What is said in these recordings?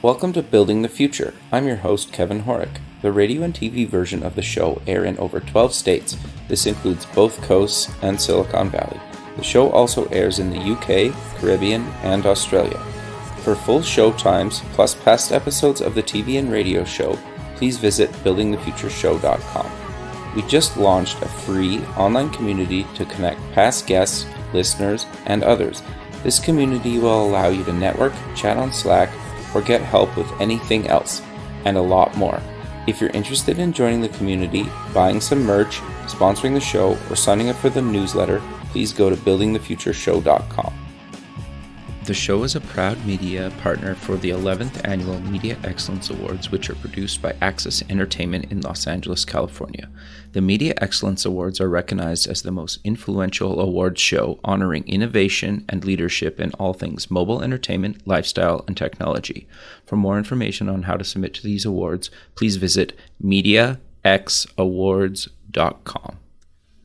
Welcome to Building the Future. I'm your host, Kevin Horick. The radio and TV version of the show air in over 12 states. This includes both coasts and Silicon Valley. The show also airs in the UK, Caribbean, and Australia. For full show times, plus past episodes of the TV and radio show, please visit buildingthefutureshow.com. We just launched a free online community to connect past guests, listeners, and others. This community will allow you to network, chat on Slack, or get help with anything else, and a lot more. If you're interested in joining the community, buying some merch, sponsoring the show, or signing up for the newsletter, please go to buildingthefutureshow.com. The show is a proud media partner for the 11th Annual Media Excellence Awards, which are produced by Access Entertainment in Los Angeles, California. The Media Excellence Awards are recognized as the most influential awards show honoring innovation and leadership in all things mobile entertainment, lifestyle, and technology. For more information on how to submit to these awards, please visit mediaxawards.com.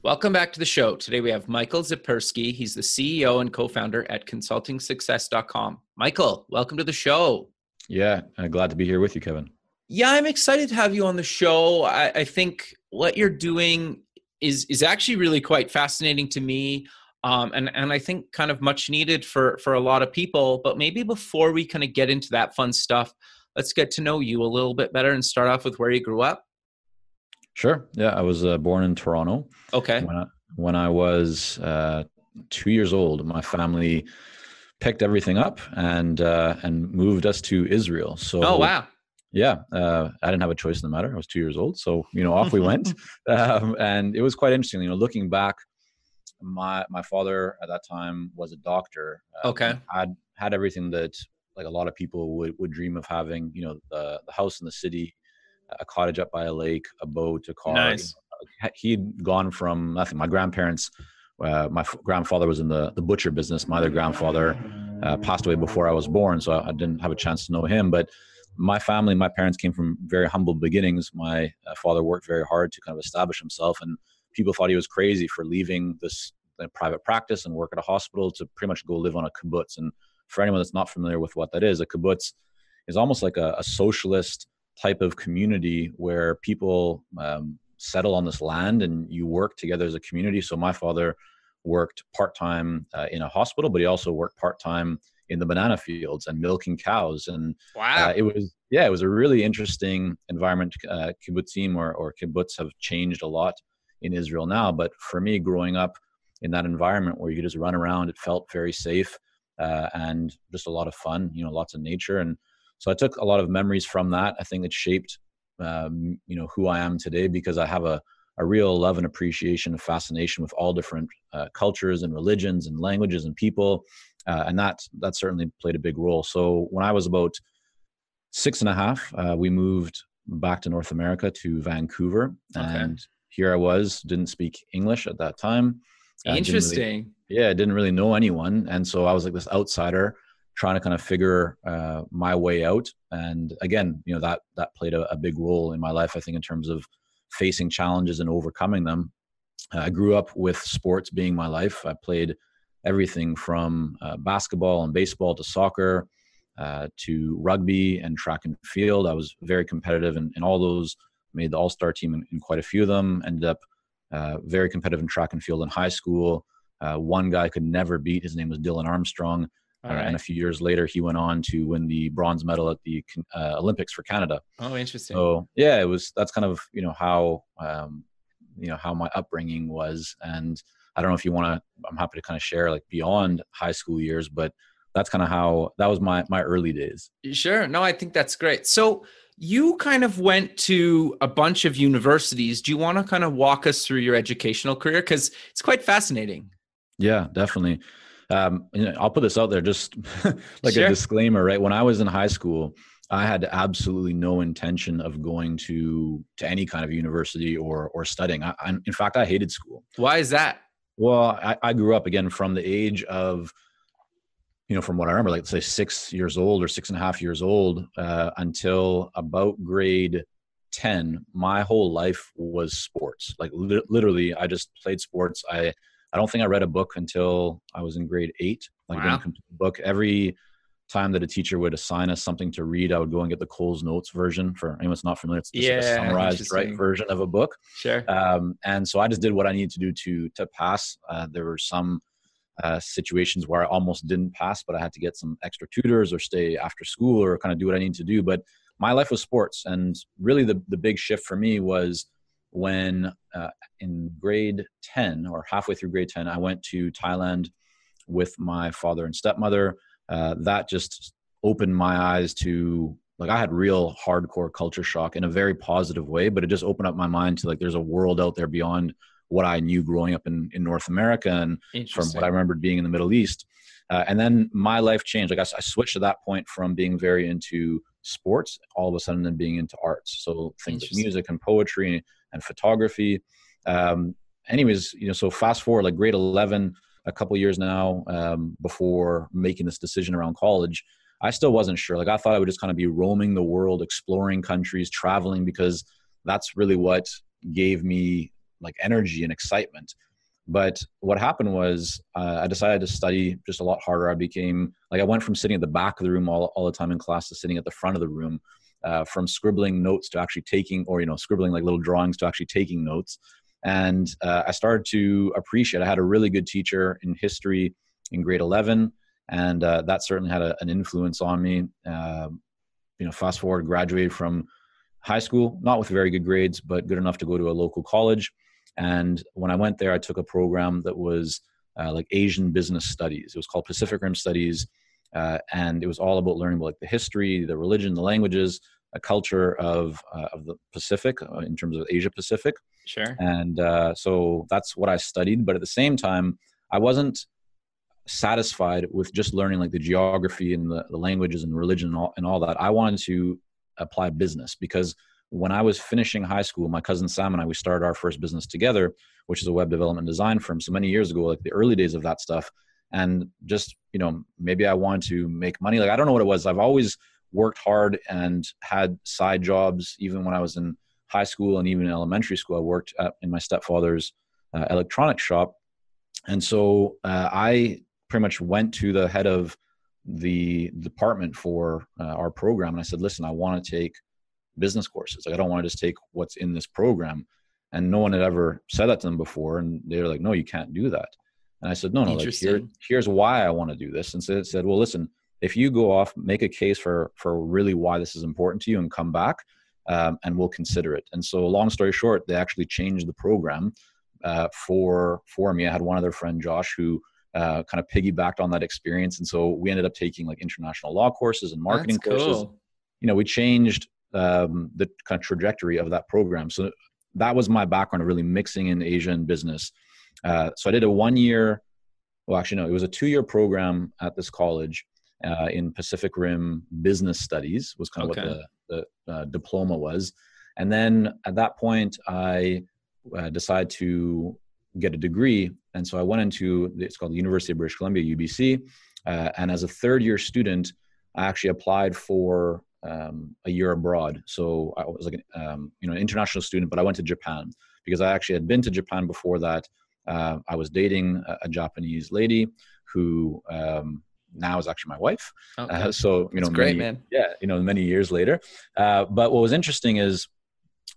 Welcome back to the show. Today we have Michael Zipursky. He's the CEO and co-founder at consultingsuccess.com. Michael, welcome to the show. Yeah, glad to be here with you, Kevin. Yeah, I'm excited to have you on the show. I think what you're doing is actually really quite fascinating to me, and I think kind of much needed for a lot of people. But maybe before we kind of get into that fun stuff, let's get to know you a little bit better and start off with where you grew up. Sure. Yeah, I was born in Toronto. Okay. When I was 2 years old, my family picked everything up and moved us to Israel. So, oh wow. Yeah, I didn't have a choice in the matter. I was 2 years old, so off we went, and it was quite interesting. Looking back, my father at that time was a doctor. Okay. Had everything that like a lot of people would dream of having. The house in the city, a cottage up by a lake, a boat, a car. Nice. He'd gone from nothing. My grandparents, my grandfather was in the butcher business. My other grandfather passed away before I was born, so I didn't have a chance to know him. But my family, my parents came from very humble beginnings. My father worked very hard to kind of establish himself, and people thought he was crazy for leaving this private practice and work at a hospital to pretty much go live on a kibbutz. And for anyone that's not familiar with what that is, a kibbutz is almost like a socialist type of community where people settle on this land and you work together as a community. So my father worked part-time in a hospital, but he also worked part-time in the banana fields and milking cows. And wow. It was a really interesting environment. Kibbutzim or kibbutz have changed a lot in Israel now. But for me, growing up in that environment where you could just run around, it felt very safe and just a lot of fun, lots of nature. And so I took a lot of memories from that. I think it shaped, who I am today, because I have a real love and appreciation and fascination with all different cultures and religions and languages and people. And that certainly played a big role. So when I was about 6.5, we moved back to North America to Vancouver. Okay. And here I was, didn't speak English at that time. Interesting. Didn't really know anyone. And so I was like this outsider trying to kind of figure my way out. And again, that played a big role in my life, I think, in terms of facing challenges and overcoming them. I grew up with sports being my life. I played everything from basketball and baseball to soccer to rugby and track and field. I was very competitive in all those, made the all-star team in quite a few of them, ended up very competitive in track and field in high school. One guy I could never beat. His name was Dylan Armstrong. Right. And a few years later, he went on to win the bronze medal at the Olympics for Canada. Oh, interesting. So yeah, that's kind of, how my upbringing was. And I don't know if you want to, I'm happy to kind of share like beyond high school years, but that's kind of that was my early days. Sure. No, I think that's great. So you kind of went to a bunch of universities. Do you want to kind of walk us through your educational career? Because it's quite fascinating. Yeah, definitely. I'll put this out there just like a disclaimer, right? When I was in high school, I had absolutely no intention of going to any kind of university or studying. In fact, I hated school. Why is that? Well, I grew up again from the age of, from what I remember, like say 6 years old or 6.5 years old, until about grade 10, my whole life was sports. Like literally, I just played sports. I don't think I read a book until I was in grade 8. Like, wow. Didn't complete a book. Every time that a teacher would assign us something to read, I would go and get the Cole's Notes version. For anyone that's not familiar, it's just like a summarized version of a book. Sure. And so I just did what I needed to do to pass. There were some situations where I almost didn't pass, but I had to get some extra tutors or stay after school or kind of do what I needed to do. But my life was sports. And really the big shift for me was when in grade 10 or halfway through grade 10, I went to Thailand with my father and stepmother. That just opened my eyes to, like, I had real hardcore culture shock in a very positive way, but it just opened up my mind to, like, there's a world out there beyond what I knew growing up in North America and from what I remembered being in the Middle East. And then my life changed. Like I switched at that point from being very into sports, all of a sudden then being into arts. So things like music and poetry and photography. Anyways, so fast forward, like grade 11, a couple years now, before making this decision around college, I still wasn't sure. Like I thought I would just kind of be roaming the world, exploring countries, traveling, because that's really what gave me like energy and excitement. But what happened was I decided to study just a lot harder. I went from sitting at the back of the room all the time in class to sitting at the front of the room, from scribbling notes to actually taking, or, scribbling like little drawings to actually taking notes. And I started to appreciate, I had a really good teacher in history in grade 11. And that certainly had an influence on me. Fast forward, graduated from high school, not with very good grades, but good enough to go to a local college. And when I went there, I took a program that was like Asian business studies. It was called Pacific Rim Studies. And it was all about learning about like the history, the religion, the languages, a culture of the Pacific in terms of Asia Pacific. Sure. And so that's what I studied. But at the same time, I wasn't satisfied with just learning like the geography and the languages and religion and all that. I wanted to apply business, because when I was finishing high school, my cousin Sam and I, we started our first business together, which is a web development design firm. So many years ago, like the early days of that stuff. And just, maybe I wanted to make money. Like, I don't know what it was. I've always worked hard and had side jobs. Even when I was in high school and even in elementary school, I worked in my stepfather's electronics shop. And so I pretty much went to the head of the department for our program. And I said, listen, I want to take business courses. Like, I don't want to just take what's in this program. And no one had ever said that to them before. And they were like, no, you can't do that. And I said, no, like here's why I want to do this. And so it said, well, listen, if you go off, make a case for really why this is important to you and come back, and we'll consider it. And so long story short, they actually changed the program for me. I had one other friend, Josh, who kind of piggybacked on that experience. And so we ended up taking like international law courses and marketing courses. We changed the kind of trajectory of that program. So that was my background of really mixing in Asia and business. So I did it was a 2-year program at this college in Pacific Rim Business Studies was kind of what the diploma was. And then at that point, I decided to get a degree. And so I went into, it's called the University of British Columbia, UBC. And as a 3rd-year student, I actually applied for a year abroad. So I was like an international student, but I went to Japan because I actually had been to Japan before that. I was dating a Japanese lady who now is actually my wife. Okay. So, That's great, man. Yeah, many years later. But what was interesting is,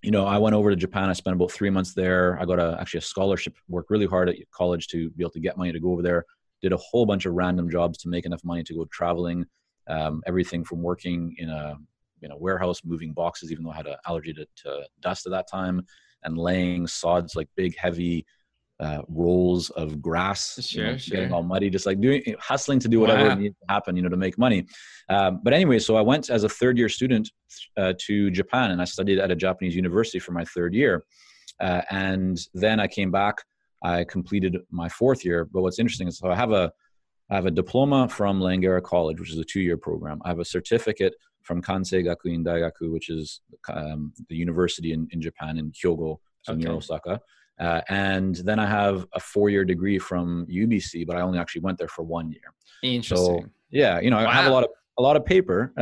I went over to Japan. I spent about 3 months there. I got actually a scholarship, worked really hard at college to be able to get money to go over there. Did a whole bunch of random jobs to make enough money to go traveling. Everything from working in a warehouse, moving boxes, even though I had an allergy to dust at that time, and laying sods, like big, heavy rolls of grass, getting all muddy, just like hustling to do whatever needs to happen, to make money. But anyway, so I went as a 3rd-year student to Japan, and I studied at a Japanese university for my 3rd year. And then I came back, I completed my 4th year. But what's interesting is, so I have a diploma from Langara College, which is a 2-year program. I have a certificate from Kansei Gakuin Daigaku, which is the university in Japan in Hyogo, so near Osaka. And then I have a 4-year degree from UBC, but I only actually went there for 1 year. Interesting. So yeah, I have a lot of paper.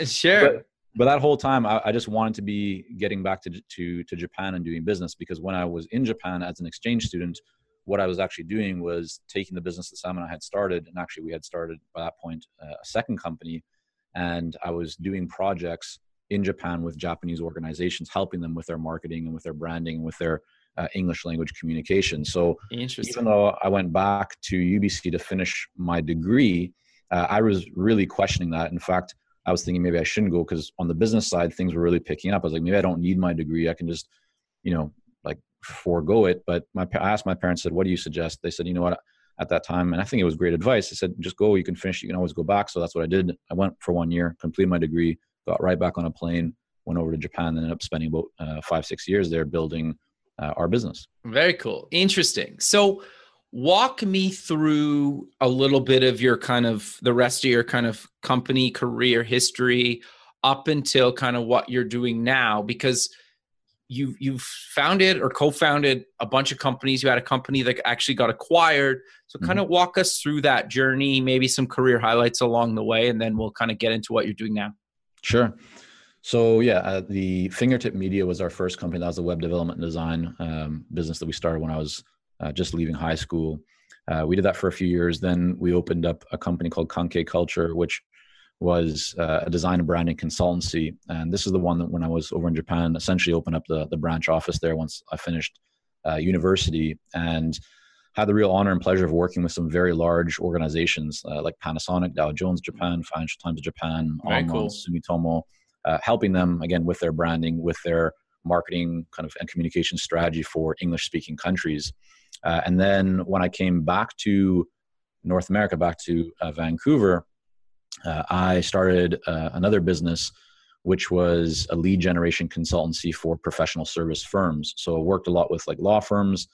Sure. But that whole time, I just wanted to be getting back to Japan and doing business, because when I was in Japan as an exchange student, what I was actually doing was taking the business that Sam and I had started, and actually we had started by that point a second company, and I was doing projects in Japan with Japanese organizations, helping them with their marketing and with their branding and with their English language communication. So even though I went back to UBC to finish my degree, I was really questioning that. In fact, I was thinking maybe I shouldn't go, because on the business side, things were really picking up. I was like, maybe I don't need my degree. I can just, like forego it. But I asked my parents, said, what do you suggest? They said, you know what, at that time, and I think it was great advice. They said, just go, you can finish, you can always go back. So that's what I did. I went for 1 year, completed my degree, got right back on a plane, went over to Japan, and ended up spending about 5-6 years there building our business. Very cool. Interesting. So walk me through a little bit of your the rest of your company career history up until what you're doing now, because you've founded or co-founded a bunch of companies. You had a company that actually got acquired. So walk us through that journey, maybe some career highlights along the way, and then we'll get into what you're doing now. Sure. So the Fingertip Media was our first company. That was a web development and design business that we started when I was just leaving high school. We did that for a few years. Then we opened up a company called Kankei Culture, which was a design and branding consultancy. And this is the one that when I was over in Japan, essentially opened up the branch office there once I finished university, and had the real honor and pleasure of working with some very large organizations like Panasonic, Dow Jones Japan, Financial Times of Japan, Sumitomo, helping them again with their branding, with their marketing and communication strategy for English-speaking countries. And then when I came back to North America, back to Vancouver, I started another business, which was a lead generation consultancy for professional service firms. So I worked a lot with law firms,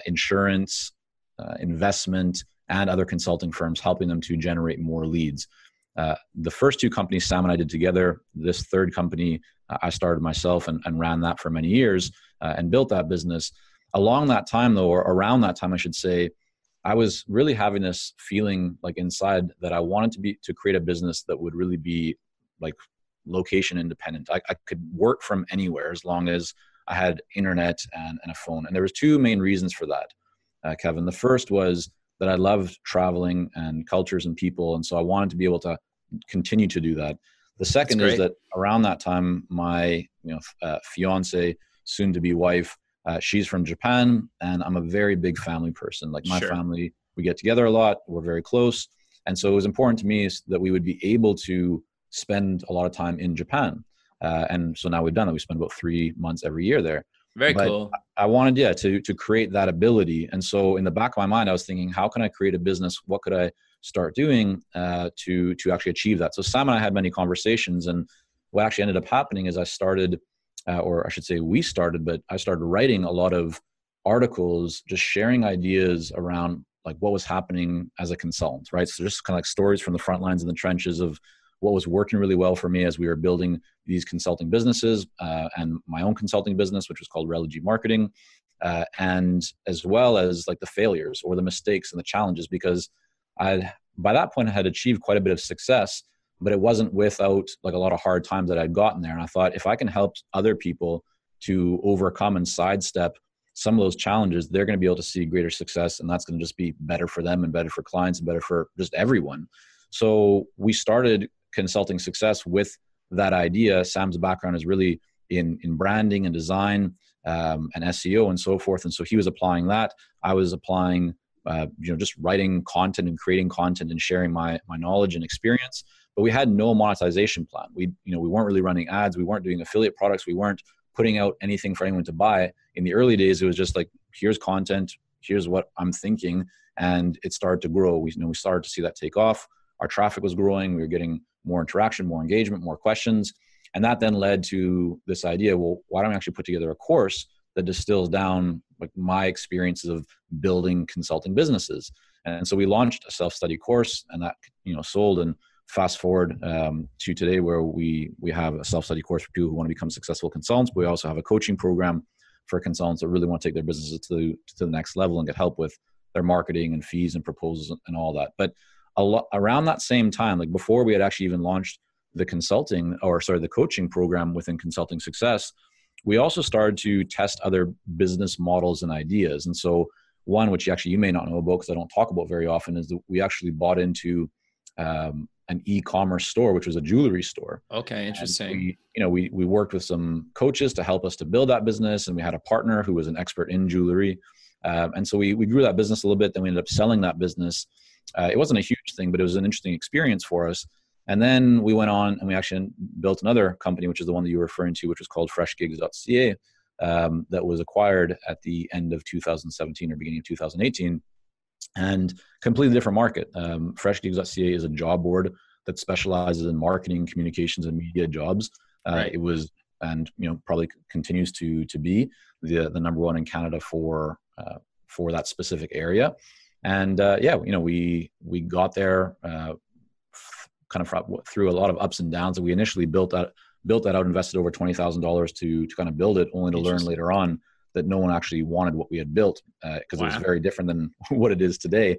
insurance, investment, and other consulting firms, helping them to generate more leads. The first two companies Sam and I did together. This third company I started myself and ran that for many years and built that business. Along that time though, or around that time I should say, I was really having this feeling inside that I wanted to create a business that would really be location independent. I could work from anywhere as long as I had internet and a phone. And there was two main reasons for that, Kevin. The first was that I loved traveling and cultures and people. And so I wanted to be able to continue to do that. The second is that around that time, my fiance, soon to be wife, she's from Japan, and I'm a very big family person. My family, we get together a lot. We're very close. And so it was important to me that we would be able to spend a lot of time in Japan. And so now we've done that. We spend about 3 months every year there. Very cool. I wanted, to create that ability. And so in the back of my mind, I was thinking, how can I create a business? What could I start doing to actually achieve that? So Sam and I had many conversations, and what actually ended up happening is I started, or I should say we started, but I started writing a lot of articles, just sharing ideas around what was happening as a consultant, right? So just stories from the front lines and the trenches of what was working really well for me as we were building these consulting businesses and my own consulting business, which was called Relogy Marketing, and as well as the failures or the mistakes and the challenges, because by that point I had achieved quite a bit of success, but it wasn't without a lot of hard times that I'd gotten there. And I thought, if I can help other people to overcome and sidestep some of those challenges, they're going to be able to see greater success, and that's going to just be better for them and better for clients and better for just everyone. So we started Consulting Success with that idea. Sam's background is really in branding and design and SEO and so forth. And so he was applying that. I was applying, just writing content and creating content and sharing my knowledge and experience. But we had no monetization plan. We weren't really running ads. We weren't doing affiliate products. We weren't putting out anything for anyone to buy. In the early days, it was just here's content, here's what I'm thinking. And it started to grow. We started to see that take off. Our traffic was growing. We were getting more interaction, more engagement, more questions. And that then led to this idea, well, why don't we actually put together a course that distills down my experiences of building consulting businesses? And so we launched a self-study course, and that sold. And fast forward to today, where we have a self-study course for people who want to become successful consultants. But we also have a coaching program for consultants that really want to take their businesses to the next level and get help with their marketing and fees and proposals and all that. But around that same time, before we had actually even launched the coaching program within Consulting Success, we also started to test other business models and ideas. And so One, which actually you may not know about because I don't talk about very often, is that we actually bought into an e-commerce store, which was a jewelry store. Okay, interesting. And we worked with some coaches to help us to build that business, and we had a partner who was an expert in jewelry. And so we grew that business a little bit. Then we ended up selling that business. It wasn't a huge thing, but it was an interesting experience for us. And then we went on and we actually built another company, which is the one that you were referring to, which was called freshgigs.ca, that was acquired at the end of 2017 or beginning of 2018. And completely different market. Freshgigs.ca is a job board that specializes in marketing, communications, and media jobs. Right. It was, and probably continues to be the number one in Canada for that specific area. And we got there kind of through a lot of ups and downs. And we initially built that out, invested over $20,000 to kind of build it, only to learn later on that no one actually wanted what we had built because it was very different than what it is today.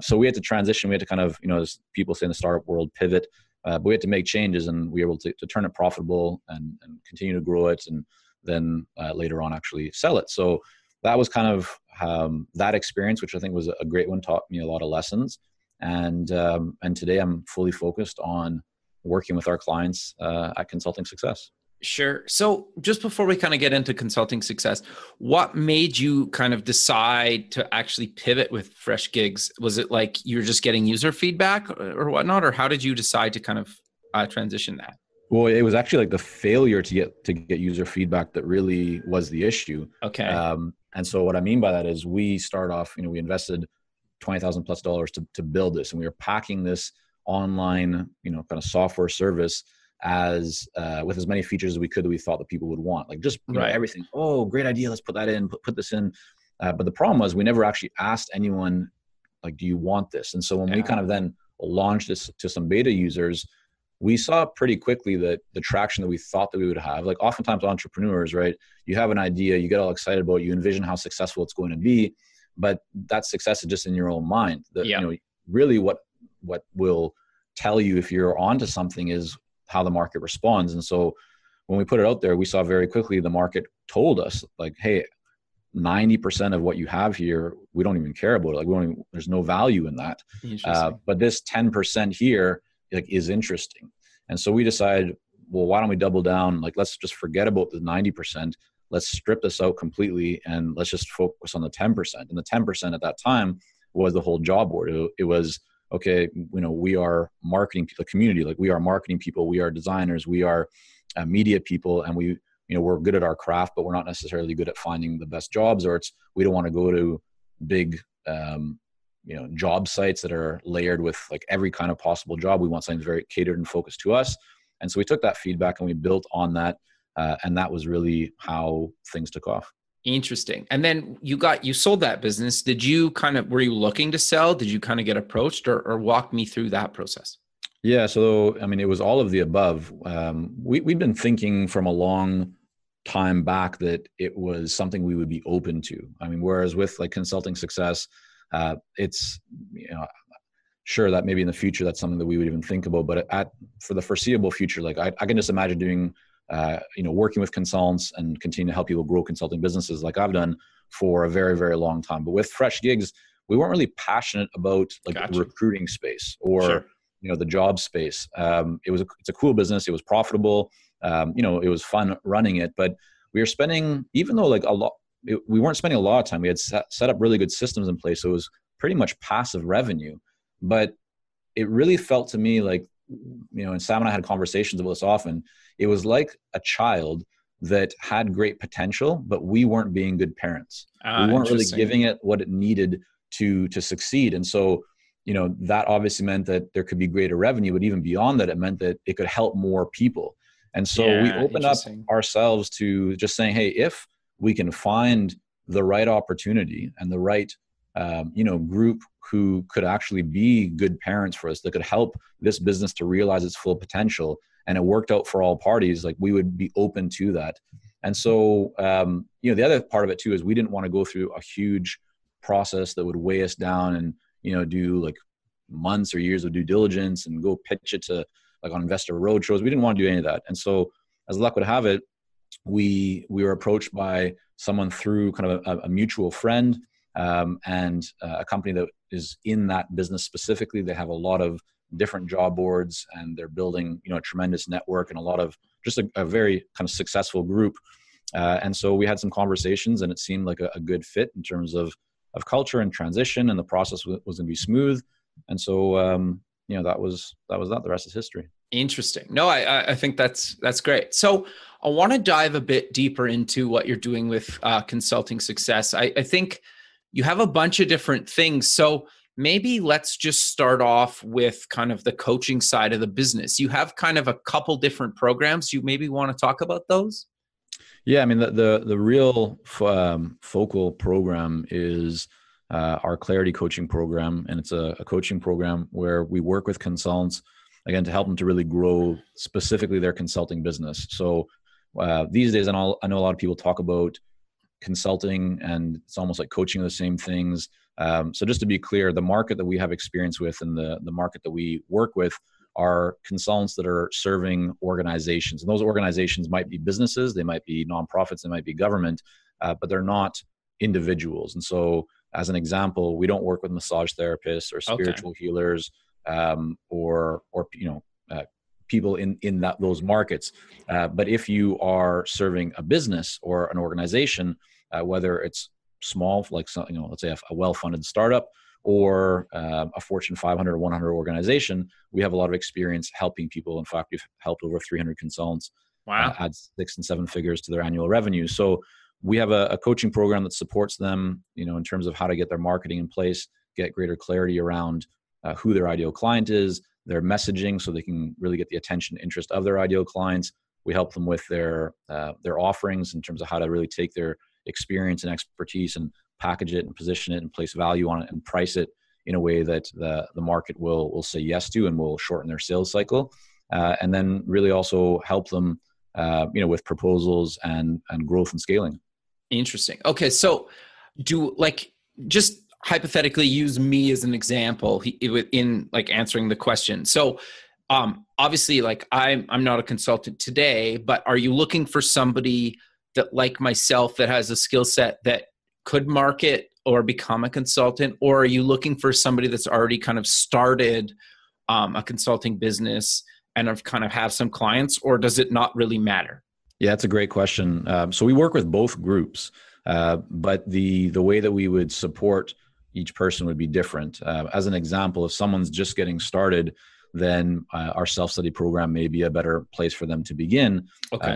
So we had to transition. We had to kind of, as people say in the startup world, pivot. But we had to make changes, and we were able to turn it profitable and continue to grow it, and then later on actually sell it. So that was kind of that experience, which I think was a great one, taught me a lot of lessons. And today I'm fully focused on working with our clients at Consulting Success. Sure. So just before we kind of get into Consulting Success, what made you kind of decide to actually pivot with Fresh Gigs? Was it like you were just getting user feedback or whatnot, or how did you decide to kind of transition that? Well, it was actually like the failure to get user feedback that really was the issue. Okay. And so what I mean by that is we started off, we invested $20,000+ to build this, and we were packing this online, kind of software service as with as many features as we could that we thought that people would want, like just everything. Oh, great idea. Let's put that in, put this in. But the problem was we never actually asked anyone, like, do you want this? And so when we kind of then launched this to some beta users, we saw pretty quickly that the traction that we thought that we would have, like oftentimes entrepreneurs, right? You have an idea, you get all excited about it, you envision how successful it's going to be, but that success is just in your own mind. Really what will tell you if you're onto something is how the market responds. And so when we put it out there, we saw very quickly the market told us, like, hey, 90% of what you have here, we don't even care about it. Like, there's no value in that. But this 10% here, like, is interesting. And so we decided, well, why don't we double down? Like, let's just forget about the 90%. Let's strip this out completely, and let's just focus on the 10%. And the 10% at that time was the whole job board. It was, okay, we are marketing the community. Like, we are marketing people, we are designers, we are media people, and we're good at our craft, but we're not necessarily good at finding the best jobs, or we don't want to go to big, job sites that are layered with like every kind of possible job. We want something very catered and focused to us. And so we took that feedback and we built on that. And that was really how things took off. Interesting. And then you sold that business. Were you looking to sell? Did you kind of get approached or walk me through that process? Yeah. So, it was all of the above. We'd been thinking from a long time back that it was something we would be open to. Whereas with like Consulting Success, it's, sure that maybe in the future, that's something that we would even think about, but for the foreseeable future, like I can just imagine doing working with consultants and continue to help people grow consulting businesses like I've done for a very, very long time. But with Fresh Gigs, we weren't really passionate about like the recruiting space or, the job space. It's a cool business. It was profitable. It was fun running it, but we were spending, even though like we weren't spending a lot of time. We had set up really good systems in place. So it was pretty much passive revenue, but it really felt to me like, and Sam and I had conversations about this often. It was like a child that had great potential, but we weren't being good parents. We weren't really giving it what it needed to succeed. And so, that obviously meant that there could be greater revenue, but even beyond that, it meant that it could help more people. And so we opened up ourselves to just saying, hey, if we can find the right opportunity and the right, group who could actually be good parents for us, that could help this business to realize its full potential, and it worked out for all parties, like we would be open to that. And so, the other part of it too is we didn't want to go through a huge process that would weigh us down and, do like months or years of due diligence and go pitch it to like on investor roadshows. We didn't want to do any of that. And so as luck would have it, we were approached by someone through kind of a mutual friend and a company that is in that business specifically. They have a lot of different job boards, and they're building, a tremendous network and a lot of just a very kind of successful group. And so we had some conversations, and it seemed like a good fit in terms of culture and transition, and the process was going to be smooth. And so, that was that. The rest is history. Interesting. No, I think that's great. So I want to dive a bit deeper into what you're doing with consulting success. I think you have a bunch of different things. So maybe let's just start off with kind of the coaching side of the business. You have kind of a couple different programs. You maybe want to talk about those? Yeah, I mean, the real focal program is our Clarity coaching program. And it's a coaching program where we work with consultants, again, to help them to really grow specifically their consulting business. So these days, I know a lot of people talk about consulting, and it's almost like coaching are the same things. So just to be clear, the market that we have experience with and the market that we work with are consultants that are serving organizations. And those organizations might be businesses, they might be nonprofits, they might be government, but they're not individuals. And so as an example, we don't work with massage therapists or spiritual healers, or people in those markets. But if you are serving a business or an organization, whether it's small, like let's say a well-funded startup, or a Fortune 500 or 100 organization, we have a lot of experience helping people. In fact, we've helped over 300 consultants add 6 and 7 figures to their annual revenue. So we have a coaching program that supports them, in terms of how to get their marketing in place, get greater clarity around who their ideal client is, their messaging, so they can really get the attention and interest of their ideal clients. We help them with their offerings in terms of how to really take their experience and expertise and package it and position it and place value on it and price it in a way that the market will say yes to and will shorten their sales cycle. And then really also help them, with proposals and growth and scaling. Interesting. Okay. So just hypothetically use me as an example in answering the question. So obviously I'm not a consultant today, but are you looking for somebody that, like myself, that has a skill set that could market or become a consultant? Or are you looking for somebody that's already kind of started a consulting business and have some clients, or does it not really matter? Yeah, that's a great question. So we work with both groups, but the way that we would support each person would be different. As an example, if someone's just getting started, then our self-study program may be a better place for them to begin,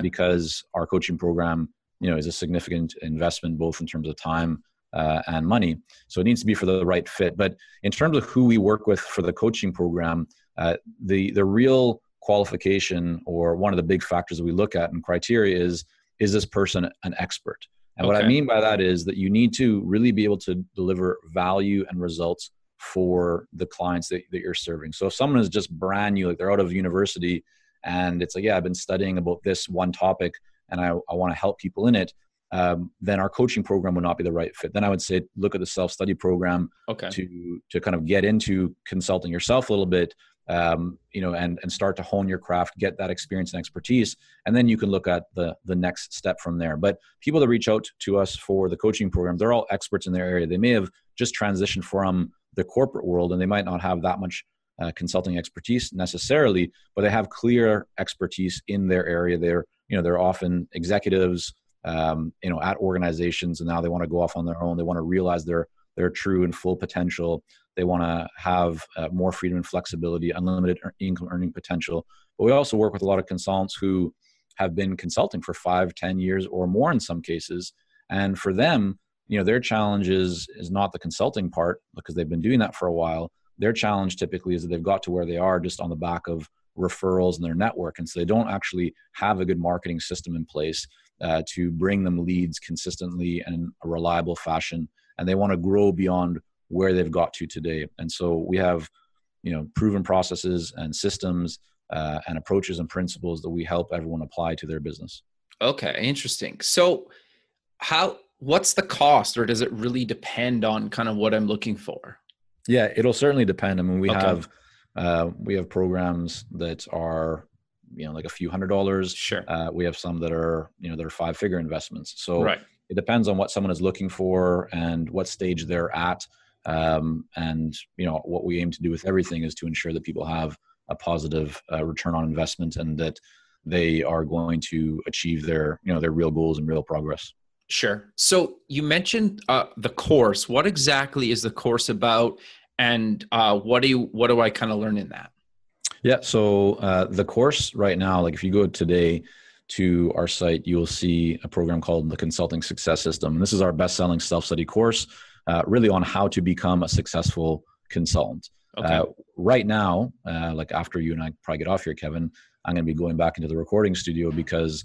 because our coaching program, is a significant investment, both in terms of time and money. So it needs to be for the right fit. But in terms of who we work with for the coaching program, the real qualification, or one of the big factors that we look at and criteria is this person an expert? And what I mean by that is that you need to really be able to deliver value and results for the clients that you're serving. So if someone is just brand new, like they're out of university and it's like, yeah, I've been studying about this one topic and I want to help people in it, then our coaching program would not be the right fit. Then I would say, look at the self-study program to kind of get into consulting yourself a little bit, and start to hone your craft, get that experience and expertise. And then you can look at the next step from there. But people that reach out to us for the coaching program, they're all experts in their area. They may have just transitioned from the corporate world and they might not have that much consulting expertise necessarily, but they have clear expertise in their area. They're often executives, at organizations, and now they want to go off on their own. They want to realize their true and full potential. They want to have more freedom and flexibility, unlimited income earning potential. But we also work with a lot of consultants who have been consulting for 5, 10 years or more in some cases. And for them, their challenge is not the consulting part, because they've been doing that for a while. Their challenge typically is that they've got to where they are just on the back of referrals in their network. And so they don't actually have a good marketing system in place to bring them leads consistently and in a reliable fashion. And they want to grow beyond where they've got to today. And so we have, proven processes and systems and approaches and principles that we help everyone apply to their business. Okay, interesting. So what's the cost, or does it really depend on kind of what I'm looking for? Yeah, it'll certainly depend. I mean, we have programs that are, like a few $100s. Sure. We have some that are, that are 5-figure investments. So it depends on what someone is looking for and what stage they're at. And what we aim to do with everything is to ensure that people have a positive return on investment, and that they are going to achieve their real goals and real progress. Sure. So you mentioned the course. What exactly is the course about, and what do I kind of learn in that? Yeah. So the course right now, like if you go today to our site, you will see a program called the Consulting Success System. And this is our best-selling self-study course, really on how to become a successful consultant. Okay. Right now, like after you and I probably get off here, Kevin, I'm going to be going back into the recording studio because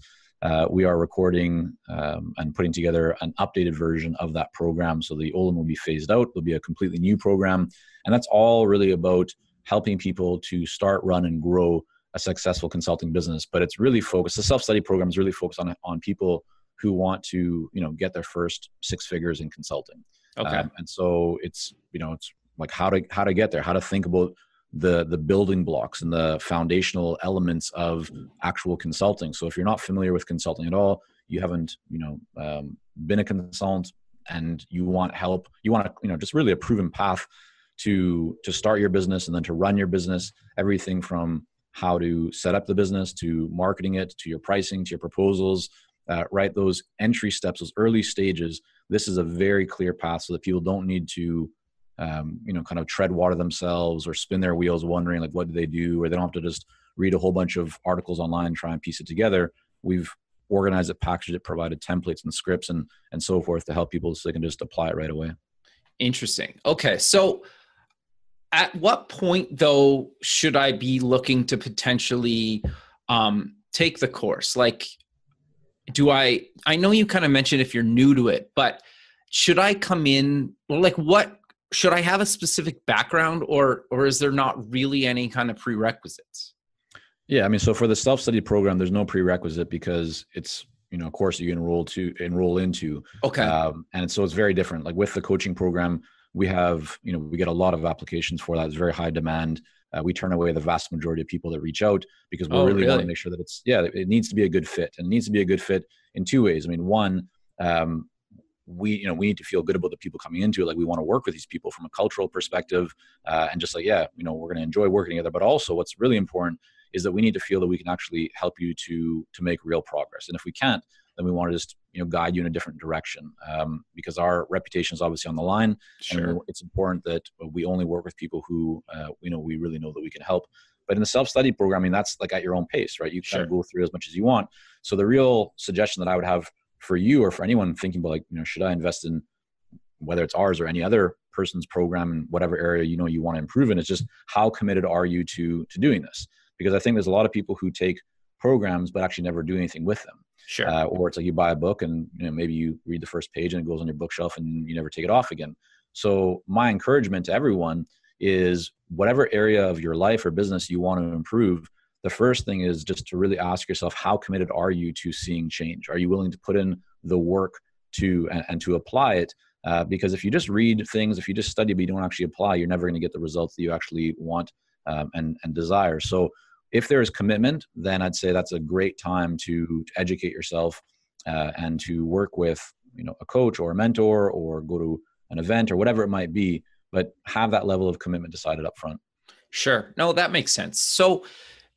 we are recording and putting together an updated version of that program. So the old one will be phased out. There'll be a completely new program. And that's all really about helping people to start, run, and grow a successful consulting business. But it's really focused, the self-study program is really focused on people who want to, get their first 6 figures in consulting. Okay. And so it's like how to get there, how to think about the building blocks and the foundational elements of actual consulting. So if you're not familiar with consulting at all, you haven't, been a consultant, and you want help, you want to, just really a proven path to start your business and then to run your business, everything from how to set up the business, to marketing it, to your pricing, to your proposals, right? Those entry steps, those early stages, this is a very clear path so that people don't need to, kind of tread water themselves or spin their wheels wondering like, what do they do? Or they don't have to just read a whole bunch of articles online and try and piece it together. We've organized it, packaged it, provided templates and scripts and so forth to help people so they can just apply it right away. Interesting. Okay. So at what point though, should I be looking to potentially take the course? Like, I know you kind of mentioned if you're new to it, but should I come in, or like should I have a specific background, or is there not really any kind of prerequisites? Yeah. I mean, so for the self-study program, there's no prerequisite because it's, a course you enroll into. Okay. And so it's very different. Like with the coaching program, we have, we get a lot of applications for that. It's very high demand. We turn away the vast majority of people that reach out because we really want to make sure that it needs to be a good fit, and it needs to be a good fit in 2 ways. I mean, one, we need to feel good about the people coming into it. Like we want to work with these people from a cultural perspective, and just like, we're going to enjoy working together. But also what's really important is that we need to feel that we can actually help you to make real progress. And if we can't, then we want to just, guide you in a different direction, because our reputation is obviously on the line. Sure. And it's important that we only work with people who, we really know that we can help. But in the self-study programming, that's like at your own pace, right? You kind of go through as much as you want. So the real suggestion that I would have for you or for anyone thinking about like, should I invest in whether it's ours or any other person's program in whatever area, you want to improve in, it's just how committed are you to doing this? Because I think there's a lot of people who take programs but actually never do anything with them. Sure. Or it's like you buy a book and maybe you read the first page and it goes on your bookshelf and you never take it off again. So my encouragement to everyone is whatever area of your life or business you want to improve, the first thing is just to really ask yourself, how committed are you to seeing change? Are you willing to put in the work and to apply it? Because if you just read things, if you just study but you don't actually apply, you're never going to get the results that you actually want and desire. So if there is commitment, then I'd say that's a great time to educate yourself and to work with a coach or a mentor or go to an event or whatever it might be, but have that level of commitment decided up front. Sure. No, that makes sense. So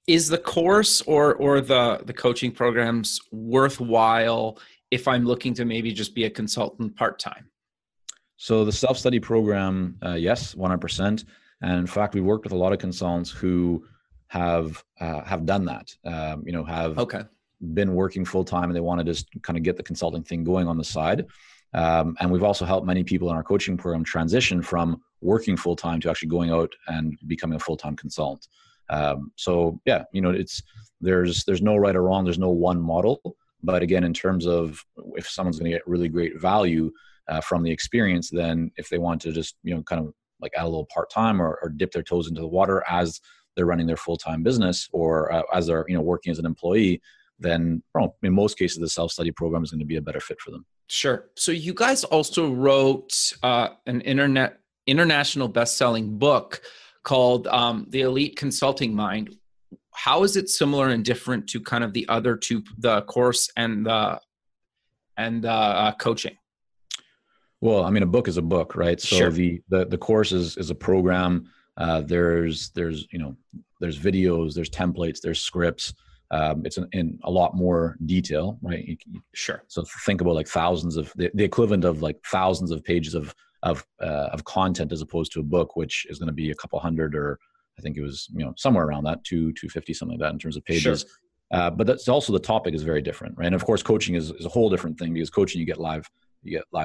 is the course or the coaching programs worthwhile if I'm looking to maybe just be a consultant part-time? So the self-study program, yes, 100%. And in fact, we worked with a lot of consultants who have done that, have been working full time and they want to just kind of get the consulting thing going on the side. And we've also helped many people in our coaching program transition from working full time to actually going out and becoming a full-time consultant. So yeah, there's no right or wrong. There's no one model, but again, in terms of if someone's going to get really great value from the experience, then if they want to just, kind of like add a little part-time or dip their toes into the water as they're running their full-time business or as they're, working as an employee, then in most cases, the self-study program is going to be a better fit for them. Sure. So you guys also wrote an international best-selling book called The Elite Consulting Mind. How is it similar and different to kind of the other two, the course and the and coaching? Well, I mean, a book is a book, right? So Sure. the course is a program. There's videos, there's templates, there's scripts. It's in a lot more detail, right? Sure. So think about like thousands of the equivalent of like thousands of pages of content as opposed to a book, which is going to be a couple hundred, or I think it was, somewhere around that 250, something like that in terms of pages. Sure. But that's also, the topic is very different, right? And of course, coaching is a whole different thing, because coaching, you get live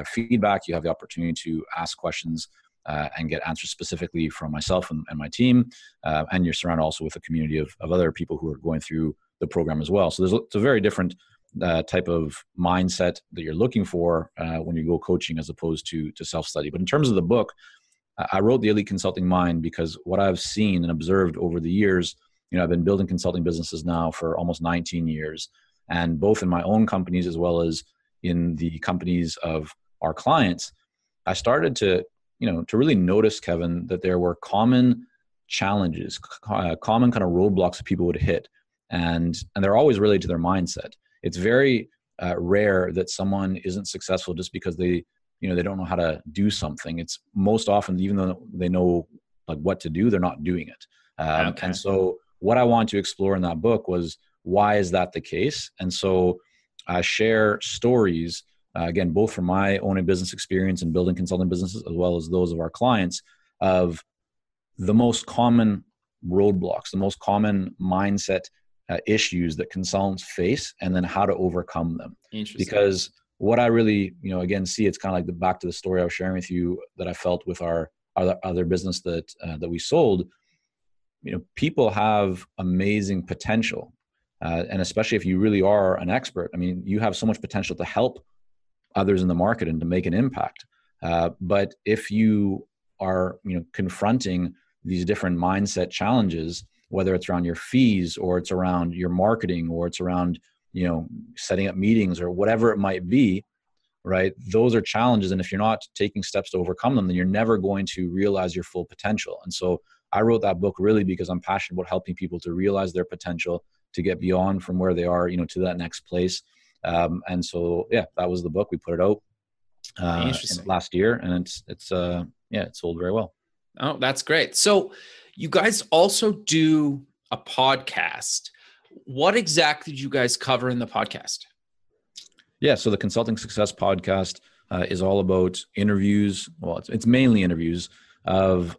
feedback. You have the opportunity to ask questions and get answers specifically from myself and my team. And you're surrounded also with a community of other people who are going through the program as well. So it's a very different type of mindset that you're looking for when you go coaching, as opposed to self-study. But in terms of the book, I wrote The Elite Consulting Mind because what I've seen and observed over the years, I've been building consulting businesses now for almost 19 years, and both in my own companies as well as in the companies of our clients, I started to really notice, Kevin, that there were common challenges, common kind of roadblocks that people would hit. And they're always related to their mindset. It's very rare that someone isn't successful just because they don't know how to do something. It's most often, even though they know like what to do, they're not doing it. Okay. And so what I wanted to explore in that book was, why is that the case? And so I share stories, again, both from my own business experience in building consulting businesses, as well as those of our clients, of the most common roadblocks, the most common mindset issues that consultants face, and then how to overcome them. Interesting. Because what I really, again, see, it's kind of like back to the story I was sharing with you that I felt with our other business that we sold. People have amazing potential. And especially if you really are an expert, I mean, you have so much potential to help others in the market and to make an impact. But if you are, confronting these different mindset challenges, whether it's around your fees, or it's around your marketing, or it's around, setting up meetings, or whatever it might be, right? Those are challenges. And if you're not taking steps to overcome them, then you're never going to realize your full potential. And so I wrote that book really because I'm passionate about helping people to realize their potential, to get beyond from where they are, to that next place. And so, yeah, that was the book. We put it out last year, and it's sold very well. Oh, that's great. So you guys also do a podcast. What exactly did you guys cover in the podcast? Yeah. So the Consulting Success Podcast is all about interviews. Well, it's mainly interviews of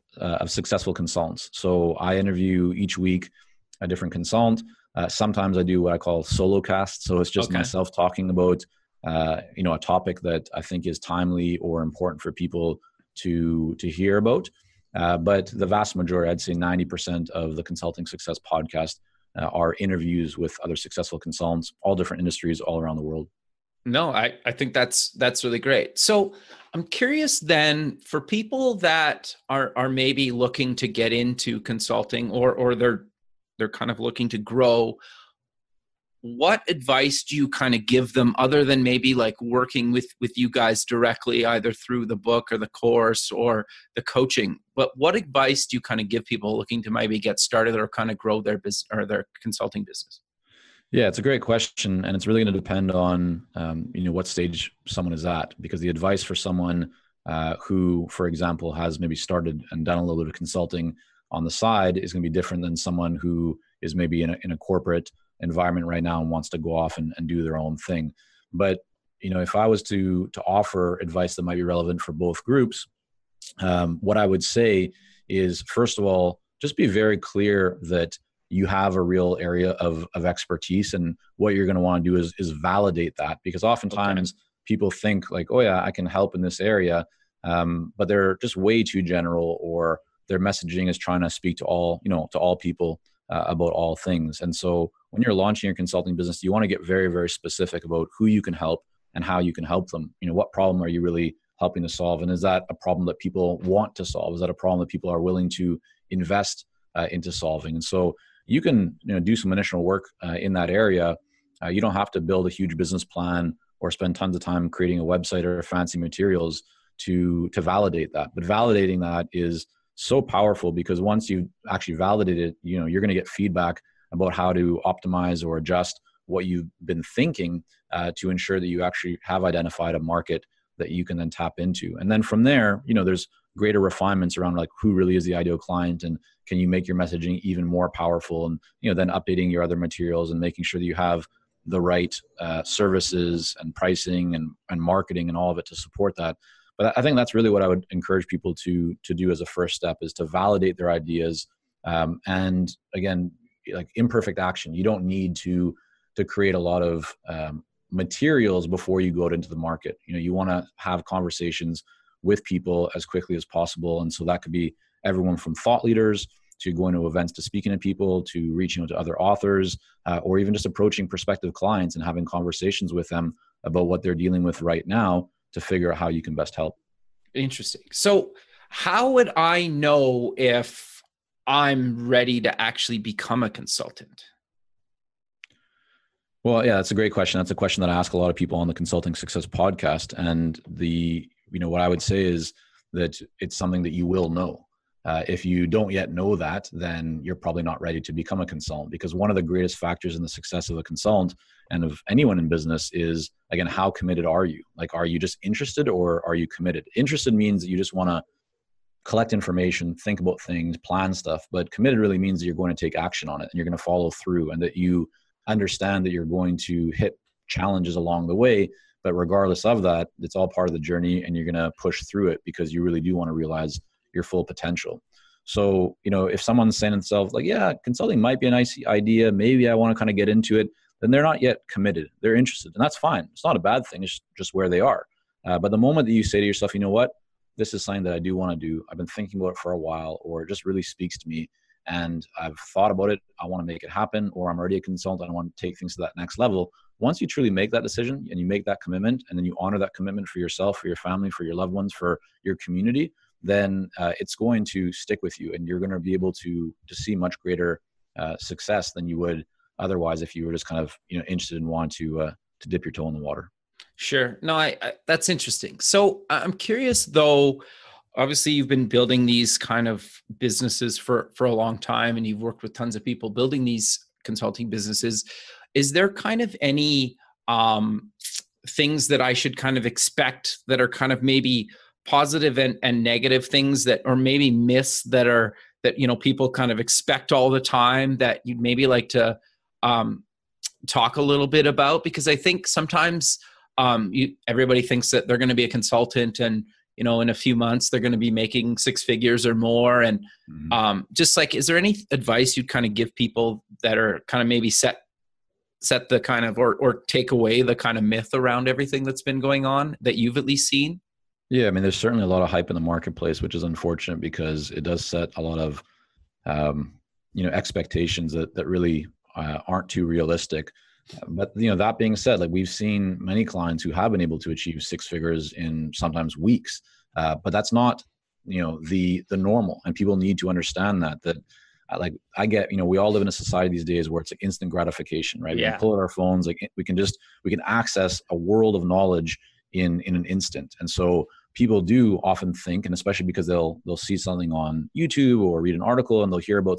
successful consultants. So I interview each week a different consultant. Sometimes I do what I call solo cast. So it's just myself talking about, a topic that I think is timely or important for people to hear about. But the vast majority, I'd say 90% of the Consulting Success Podcast are interviews with other successful consultants, all different industries all around the world. No, I think that's really great. So I'm curious then, for people that are maybe looking to get into consulting, or they're kind of looking to grow, what advice do you kind of give them, other than maybe like working with you guys directly, either through the book or the course or the coaching? But what advice do you kind of give people looking to maybe get started or kind of grow their business or their consulting business? Yeah, it's a great question. And it's really going to depend on, what stage someone is at, because the advice for someone who, for example, has maybe started and done a little bit of consulting on the side is going to be different than someone who is maybe in a corporate environment right now and wants to go off and do their own thing. But, if I was to offer advice that might be relevant for both groups, what I would say is, first of all, just be very clear that you have a real area of expertise, and what you're going to want to do is validate that, because oftentimes people think like, oh yeah, I can help in this area. But they're just way too general, or their messaging is trying to speak to all people about all things. And so when you're launching your consulting business, you want to get very, very specific about who you can help and how you can help them. What problem are you really helping to solve? And is that a problem that people want to solve? Is that a problem that people are willing to invest into solving? And so you can do some initial work in that area. You don't have to build a huge business plan or spend tons of time creating a website or fancy materials to validate that. But validating that is so powerful, because once you actually validate it, you're going to get feedback about how to optimize or adjust what you've been thinking to ensure that you actually have identified a market that you can then tap into. And then from there, there's greater refinements around like who really is the ideal client, and can you make your messaging even more powerful, and then updating your other materials and making sure that you have the right services and pricing and marketing and all of it to support that. But I think that's really what I would encourage people to do as a first step, is to validate their ideas. And again, like imperfect action. You don't need to create a lot of materials before you go out into the market. You want to have conversations with people as quickly as possible. And so that could be everyone from thought leaders to going to events, to speaking to people, to reaching out to other authors, or even just approaching prospective clients and having conversations with them about what they're dealing with right now to figure out how you can best help. Interesting. So how would I know if I'm ready to actually become a consultant? Well, yeah, that's a great question. That's a question that I ask a lot of people on the Consulting Success podcast. And what I would say is that it's something that you will know. If you don't yet know that, then you're probably not ready to become a consultant, because one of the greatest factors in the success of a consultant and of anyone in business is, again, how committed are you? Like, are you just interested, or are you committed? Interested means that you just want to collect information, think about things, plan stuff, but committed really means that you're going to take action on it and you're going to follow through, and that you understand that you're going to hit challenges along the way. But regardless of that, it's all part of the journey, and you're going to push through it because you really do want to realize your full potential. So, if someone's saying to themselves like, yeah, consulting might be a nice idea, maybe I want to kind of get into it, then they're not yet committed. They're interested, and that's fine. It's not a bad thing. It's just where they are. But the moment that you say to yourself, you know what, this is something that I do want to do. I've been thinking about it for a while, or it just really speaks to me, and I've thought about it. I want to make it happen, or I'm already a consultant. I want to take things to that next level. Once you truly make that decision and you make that commitment, and then you honor that commitment for yourself, for your family, for your loved ones, for your community, then it's going to stick with you, and you're going to be able to see much greater success than you would otherwise if you were just kind of interested and want to dip your toe in the water. Sure. No, I that's interesting. So I'm curious though. Obviously, you've been building these kind of businesses for a long time, and you've worked with tons of people building these consulting businesses. Is there kind of any things that I should kind of expect that are kind of maybe positive and negative things that, or maybe myths that people kind of expect all the time that you'd maybe like to talk a little bit about? Because I think sometimes everybody thinks that they're going to be a consultant, and in a few months they're going to be making six figures or more. And just like, is there any advice you'd kind of give people that are kind of maybe set the kind of, or take away the kind of myth around everything that's been going on that you've at least seen? Yeah, I mean, there's certainly a lot of hype in the marketplace, which is unfortunate because it does set a lot of, expectations that really aren't too realistic. But that being said, like, we've seen many clients who have been able to achieve six figures in sometimes weeks, but that's not the normal, and people need to understand that like, I get, we all live in a society these days where it's like instant gratification, right? Yeah. We can pull out our phones, like we can access a world of knowledge in an instant. And so people do often think, and especially because they'll see something on YouTube or read an article and they'll hear about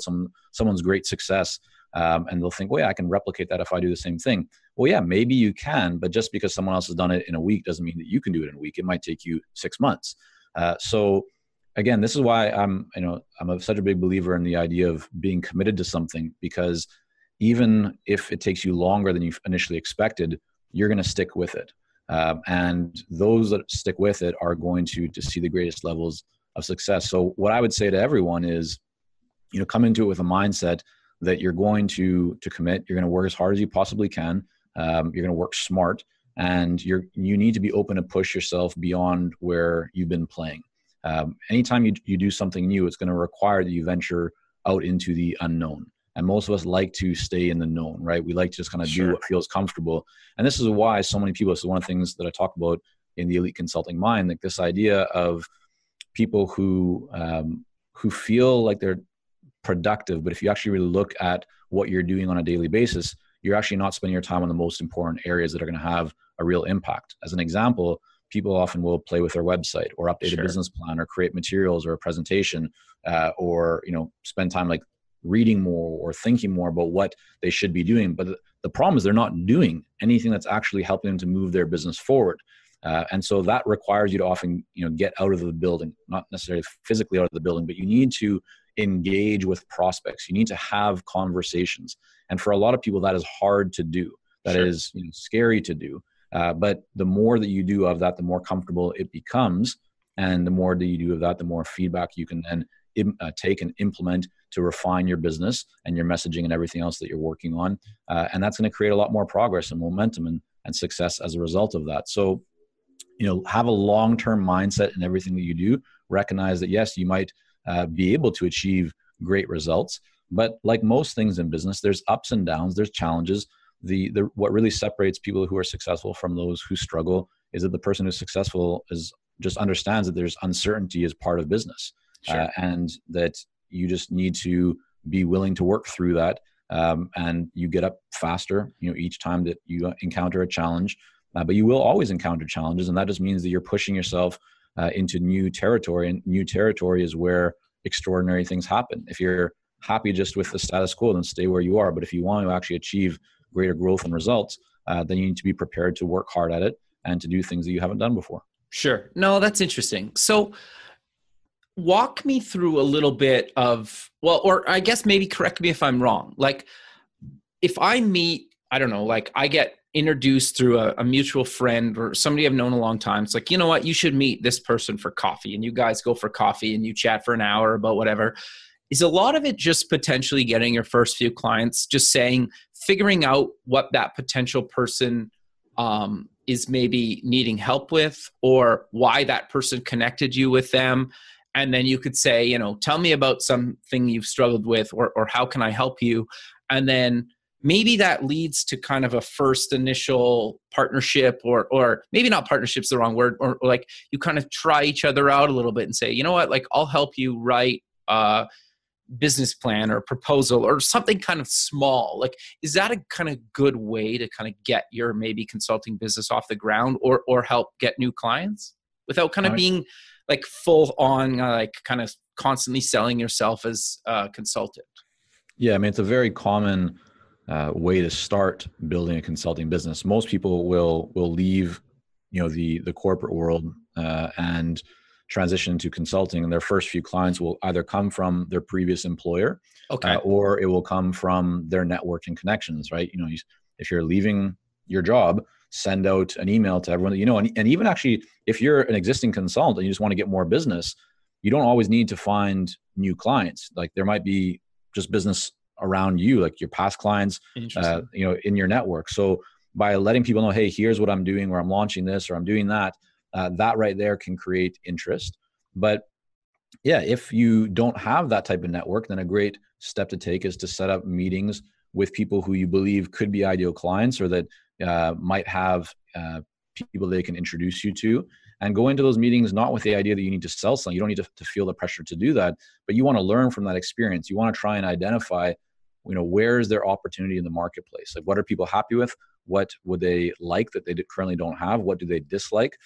someone's great success, and they'll think, well, yeah, I can replicate that if I do the same thing. Well, yeah, maybe you can, but just because someone else has done it in a week doesn't mean that you can do it in a week. It might take you 6 months. So again, this is why I'm such a big believer in the idea of being committed to something, because even if it takes you longer than you initially expected, you're going to stick with it. And those that stick with it are going to see the greatest levels of success. So what I would say to everyone is, come into it with a mindset that you're going to commit. You're going to work as hard as you possibly can. You're going to work smart, and you need to be open to push yourself beyond where you've been playing. Anytime you do something new, it's going to require that you venture out into the unknown. And most of us like to stay in the known, right? We like to just kind of do what feels comfortable. And this is why so many people, this is one of the things that I talk about in the Elite Consulting Mind, like this idea of people who feel like they're productive, but if you actually really look at what you're doing on a daily basis, you're actually not spending your time on the most important areas that are going to have a real impact. As an example, people often will play with their website or update a business plan or create materials or a presentation, or spend time like reading more or thinking more about what they should be doing. But the problem is they're not doing anything that's actually helping them to move their business forward. And so that requires you to often, get out of the building, not necessarily physically out of the building, but you need to engage with prospects. You need to have conversations. And for a lot of people, that is hard to do. That Sure. is scary to do. But the more that you do of that, the more comfortable it becomes. And the more that you do of that, the more feedback you can then take and implement to refine your business and your messaging and everything else that you're working on. And that's going to create a lot more progress and momentum and success as a result of that. So, have a long-term mindset in everything that you do. Recognize that, yes, you might be able to achieve great results, but like most things in business, there's ups and downs, there's challenges. What really separates people who are successful from those who struggle is that the person who's successful just understands that there's uncertainty as part of business. Sure. And that you just need to be willing to work through that. And you get up faster, each time that you encounter a challenge. But you will always encounter challenges, and that just means that you're pushing yourself into new territory, and new territory is where extraordinary things happen. If you're happy just with the status quo, then stay where you are. But if you want to actually achieve greater growth and results, then you need to be prepared to work hard at it and to do things that you haven't done before. Sure. No, that's interesting. So walk me through a little bit of, or I guess maybe correct me if I'm wrong. Like if I meet, I don't know, like I get introduced through a mutual friend or somebody I've known a long time. It's like, you know what, you should meet this person for coffee, and you guys go for coffee and you chat for an hour about whatever. Is a lot of it just potentially getting your first few clients, just figuring out what that potential person is maybe needing help with, or why that person connected you with them? And then you could say, tell me about something you've struggled with, or how can I help you? And then maybe that leads to kind of a first initial partnership, or maybe not partnership's the wrong word, or like you kind of try each other out a little bit and say, you know what, like I'll help you write a business plan or proposal or something kind of small. Like, is that a kind of good way to kind of get your maybe consulting business off the ground, or help get new clients without kind of being like full on, like kind of constantly selling yourself as a consultant? Yeah, I mean, it's a very common way to start building a consulting business. Most people will leave, the corporate world and transition to consulting, and their first few clients will either come from their previous employer, or it will come from their network and connections. Right? If you're leaving your job, send out an email to everyone that you know, and even actually, if you're an existing consultant and you just want to get more business, you don't always need to find new clients. Like there might be just business around you, like your past clients, in your network. So by letting people know, hey, here's what I'm doing, or I'm launching this, or I'm doing that, that right there can create interest. But yeah, if you don't have that type of network, then a great step to take is to set up meetings with people who you believe could be ideal clients, or that might have people they can introduce you to. And go into those meetings not with the idea that you need to sell something. You don't need to feel the pressure to do that, but you want to learn from that experience. You want to try and identify, where is their opportunity in the marketplace? Like, what are people happy with? What would they like that they currently don't have? What do they dislike?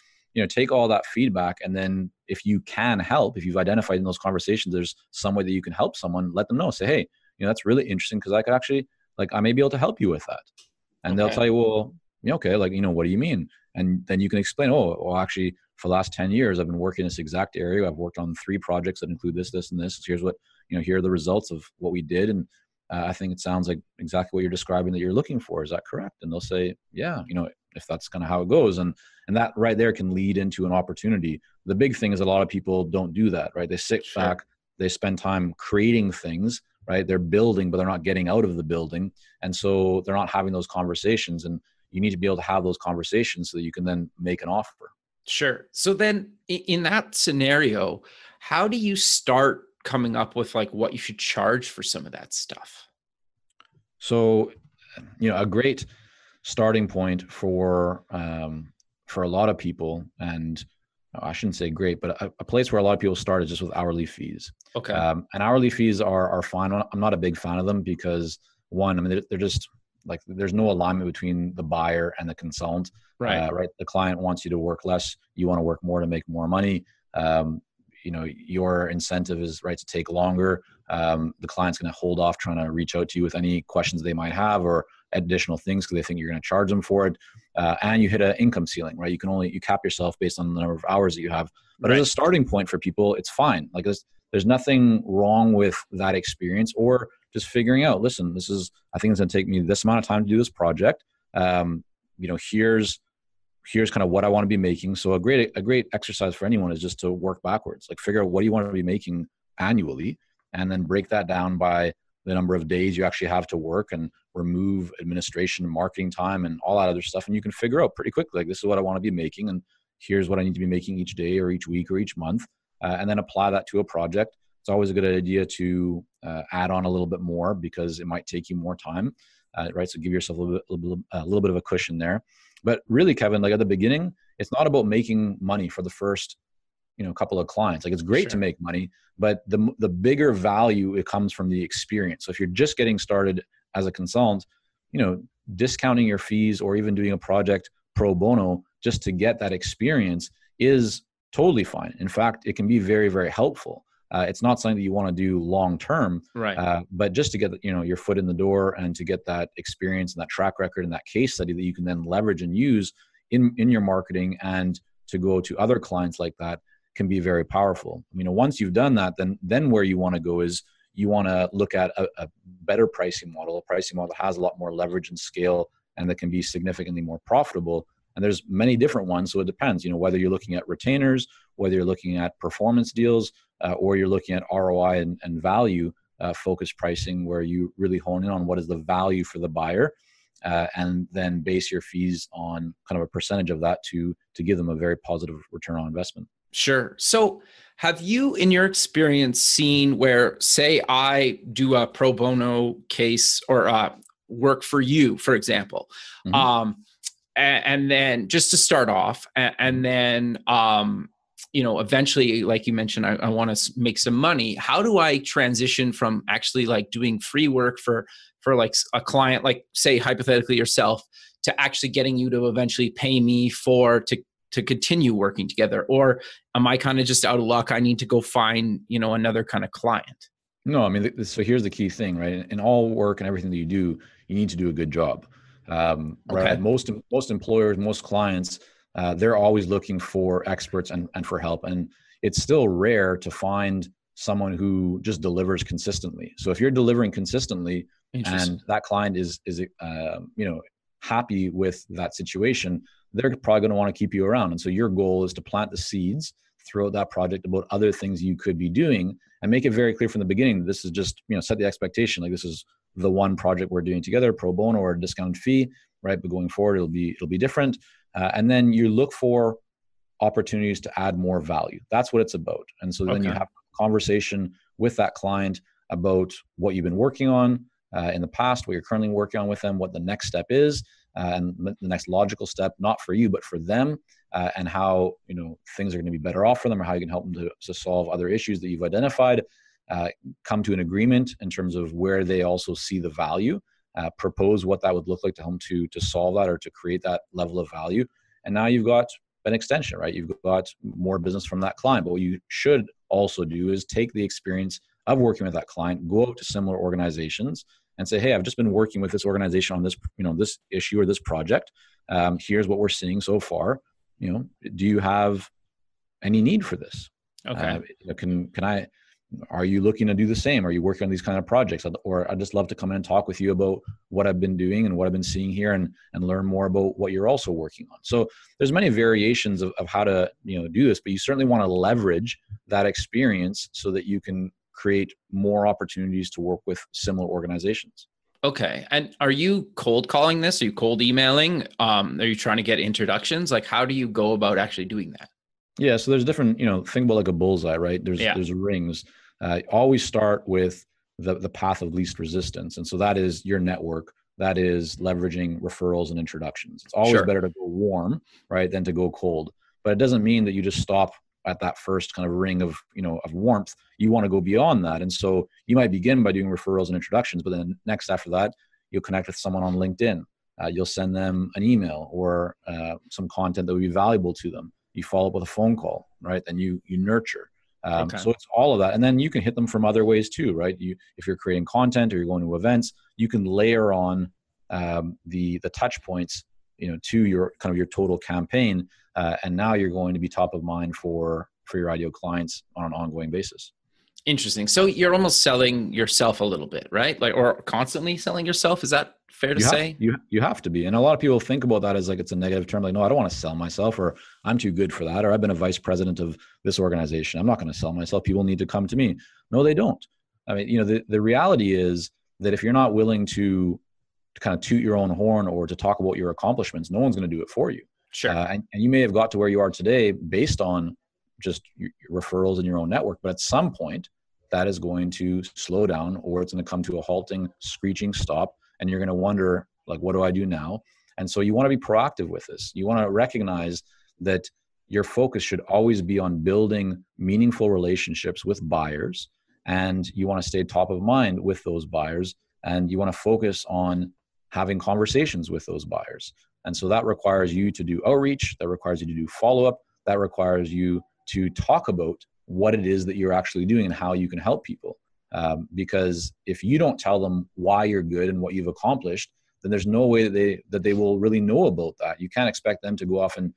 Take all that feedback. And then if you can help, if you've identified in those conversations, there's some way that you can help someone, let them know. Say, hey, that's really interesting, because I could actually, I may be able to help you with that. And they'll tell you, well, okay, what do you mean? And then you can explain, well, actually, for the last 10 years, I've been working in this exact area. I've worked on 3 projects that include this, this, and this. Here's what, here are the results of what we did. And I think it sounds like exactly what you're describing that you're looking for. Is that correct? And they'll say, yeah, if that's kind of how it goes. And that right there can lead into an opportunity. The big thing is a lot of people don't do that, right? They sit back, they spend time creating things, right? They're building, but they're not getting out of the building. And so they're not having those conversations. And you need to be able to have those conversations so that you can then make an offer. Sure. So then in that scenario, how do you start coming up with like what you should charge for some of that stuff? So, a great starting point for a lot of people, and I shouldn't say great, but a place where a lot of people start is just with hourly fees. Okay. And hourly fees are fine. I'm not a big fan of them because, one, they're just like, there's no alignment between the buyer and the consultant. Right. Right. The client wants you to work less. You want to work more to make more money. your incentive is right to take longer. The client's going to hold off trying to reach out to you with any questions they might have or additional things because they think you're going to charge them for it. And you hit an income ceiling, right? You cap yourself based on the number of hours that you have. But as a starting point for people, it's fine. Like there's nothing wrong with that experience or just figuring out, listen, I think it's going to take me this amount of time to do this project. Here's kind of what I want to be making. So a great exercise for anyone is just to work backwards, like figure out what do you want to be making annually, and then break that down by the number of days you actually have to work and remove administration and marketing time and all that other stuff. And you can figure out pretty quickly, like, this is what I want to be making. And here's what I need to be making each day or each week or each month. And then apply that to a project. It's always a good idea to add on a little bit more because it might take you more time, right? So give yourself a little bit of a cushion there. But really, Kevin, like at the beginning, it's not about making money for the first, couple of clients. Like it's great to make money, but the bigger value, it comes from the experience. So if you're just getting started as a consultant, discounting your fees or even doing a project pro bono just to get that experience is totally fine. In fact, it can be very, very helpful. It's not something that you want to do long term, right? But just to get your foot in the door and to get that experience and that track record and that case study that you can then leverage and use in your marketing and to go to other clients like that can be very powerful. Once you've done that, then where you want to go is you want to look at a better pricing model, that has a lot more leverage and scale and that can be significantly more profitable. And there's many different ones. So it depends, whether you're looking at retainers, whether you're looking at performance deals, or you're looking at ROI and value focused pricing, where you really hone in on what is the value for the buyer, and then base your fees on kind of a percentage of that to give them a very positive return on investment. Sure. So have you, in your experience, seen where, say, I do a pro bono case or work for you, for example, and then just to start off, and then, eventually, like you mentioned, I want to make some money. How do I transition from actually like doing free work for like a client, like say hypothetically yourself, to actually getting you to eventually pay me to continue working together? Or am I kind of just out of luck? I need to go find, another kind of client. No, so here's the key thing, right? In all work and everything that you do, you need to do a good job. Right? Most employers, most clients, they're always looking for experts and for help. And it's still rare to find someone who just delivers consistently. So if you're delivering consistently and that client is happy with that situation, they're probably going to want to keep you around. And so your goal is to plant the seeds throughout that project about other things you could be doing and make it very clear from the beginning. This is just, set the expectation. Like this is the one project we're doing together, pro bono or a discounted fee, right? But going forward, it'll be different. And then you look for opportunities to add more value. That's what it's about. And so then you have a conversation with that client about what you've been working on in the past, what you're currently working on with them, what the next step is, and the next logical step, not for you, but for them, and how, things are going to be better off for them, or how you can help them to solve other issues that you've identified, come to an agreement in terms of where they also see the value, propose what that would look like to them to solve that or to create that level of value. And now you've got an extension, right? You've got more business from that client. But what you should also do is take the experience of working with that client, go out to similar organizations and say, hey, I've just been working with this organization on this, this issue or this project. Here's what we're seeing so far. Do you have any need for this? Okay. Are you looking to do the same? Are you working on these kind of projects? Or I'd just love to come in and talk with you about what I've been doing and what I've been seeing here and learn more about what you're also working on. So there's many variations of how to, do this, but you certainly want to leverage that experience so that you can create more opportunities to work with similar organizations. Okay. And are you cold calling this? Are you cold emailing? Are you trying to get introductions? Like, how do you go about actually doing that? Yeah. So there's different, think about like a bullseye, right? There's rings. Always start with the path of least resistance. And so that is your network. That is leveraging referrals and introductions. It's always better to go warm, right, than to go cold. But it doesn't mean that you just stop at that first kind of ring of, of warmth. You want to go beyond that. And so you might begin by doing referrals and introductions, but then next after that, you'll connect with someone on LinkedIn. You'll send them an email or some content that would be valuable to them. You follow up with a phone call, right? Then you nurture. So it's all of that. And then you can hit them from other ways too, right? If you're creating content or you're going to events, you can layer on the touch points, to your kind of your total campaign. And now you're going to be top of mind for your ideal clients on an ongoing basis. Interesting. So you're almost selling yourself a little bit, right? Like, or constantly selling yourself. Is that fair to say? You have to be. And a lot of people think about that as like it's a negative term. Like, no, I don't want to sell myself, or I'm too good for that, or I've been a vice president of this organization, I'm not going to sell myself. People need to come to me. No, they don't. I mean, the reality is that if you're not willing to kind of toot your own horn or to talk about your accomplishments, no one's going to do it for you. Sure. And you may have got to where you are today based on just your referrals in your own network, but at some point that is going to slow down, or it's going to come to a halting, screeching stop. And you're going to wonder, like, what do I do now? And so you want to be proactive with this. You want to recognize that your focus should always be on building meaningful relationships with buyers. And you want to stay top of mind with those buyers. And you want to focus on having conversations with those buyers. And so that requires you to do outreach. That requires you to do follow-up. That requires you to talk about what it is that you're actually doing and how you can help people. Because if you don't tell them why you're good and what you've accomplished, then there's no way that they will really know about that. You can't expect them to go off and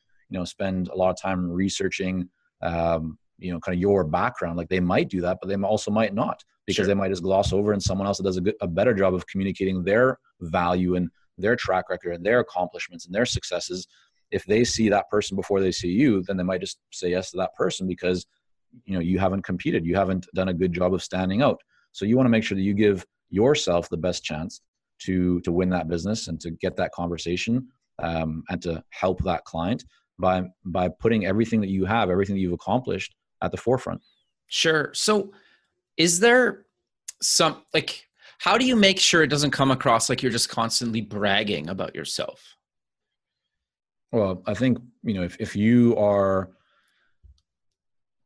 spend a lot of time researching kind of your background. Like, they might do that, but they also might not, because Sure. they might just gloss over and someone else that does a better job of communicating their value and their track record and their accomplishments and their successes. If they see that person before they see you, then they might just say yes to that person because you haven't competed. You haven't done a good job of standing out. So you want to make sure that you give yourself the best chance to win that business and to get that conversation and to help that client by putting everything that you have, everything that you've accomplished at the forefront. Sure. So is there how do you make sure it doesn't come across like you're just constantly bragging about yourself? Well, I think, if you are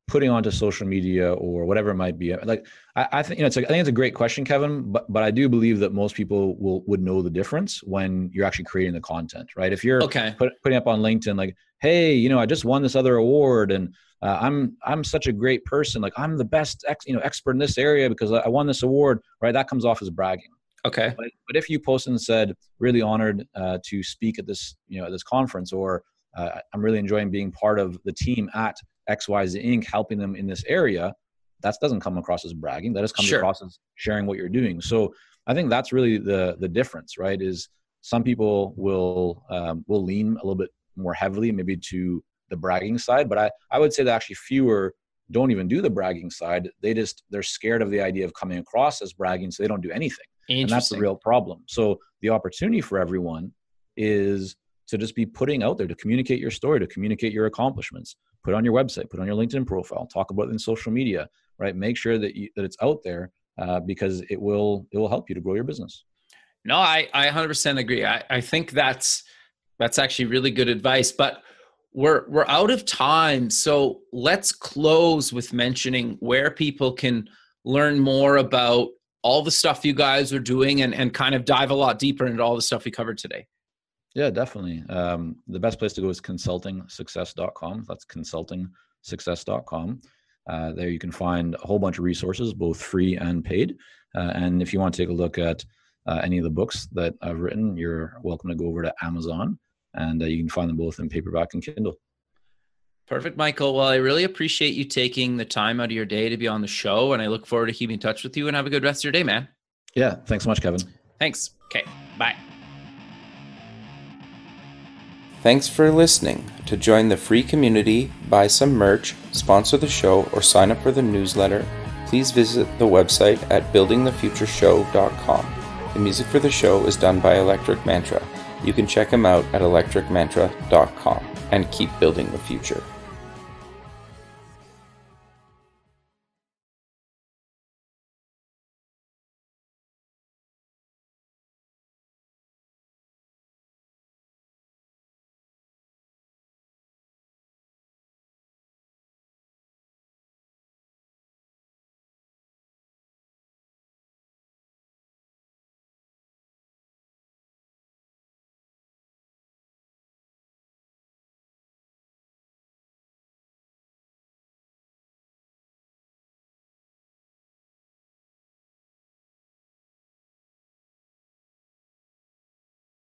putting onto social media or whatever it might be, like, I think, I think it's a great question, Kevin, but I do believe that most people would know the difference when you're actually creating the content, right? If you're putting up on LinkedIn, like, hey, I just won this other award and I'm such a great person. Like, I'm the best expert in this area because I won this award, right? That comes off as bragging. Okay. But if you posted and said, really honored to speak at this, at this conference, or I'm really enjoying being part of the team at XYZ Inc., helping them in this area, that doesn't come across as bragging. That just comes across as sharing what you're doing. So I think that's really the difference, right? Is some people will lean a little bit more heavily maybe to the bragging side, but I would say that actually fewer don't even do the bragging side. They're scared of the idea of coming across as bragging, so they don't do anything. And that's the real problem. So the opportunity for everyone is to just be putting out there, to communicate your story, to communicate your accomplishments, put it on your website, put it on your LinkedIn profile, talk about it in social media, right? Make sure that it's out there because it will help you to grow your business. No, I 100% agree. I think that's actually really good advice, but we're out of time. So let's close with mentioning where people can learn more about all the stuff you guys are doing and kind of dive a lot deeper into all the stuff we covered today. Yeah, definitely. The best place to go is consultingsuccess.com. That's consultingsuccess.com. There you can find a whole bunch of resources, both free and paid. And if you want to take a look at any of the books that I've written, you're welcome to go over to Amazon, and you can find them both in paperback and Kindle. Perfect, Michael. Well, I really appreciate you taking the time out of your day to be on the show, and I look forward to keeping in touch with you, and have a good rest of your day, man. Yeah, thanks so much, Kevin. Thanks. Okay, bye. Thanks for listening. To join the free community, buy some merch, sponsor the show, or sign up for the newsletter, please visit the website at buildingthefutureshow.com. The music for the show is done by Electric Mantra. You can check him out at electricmantra.com and keep building the future.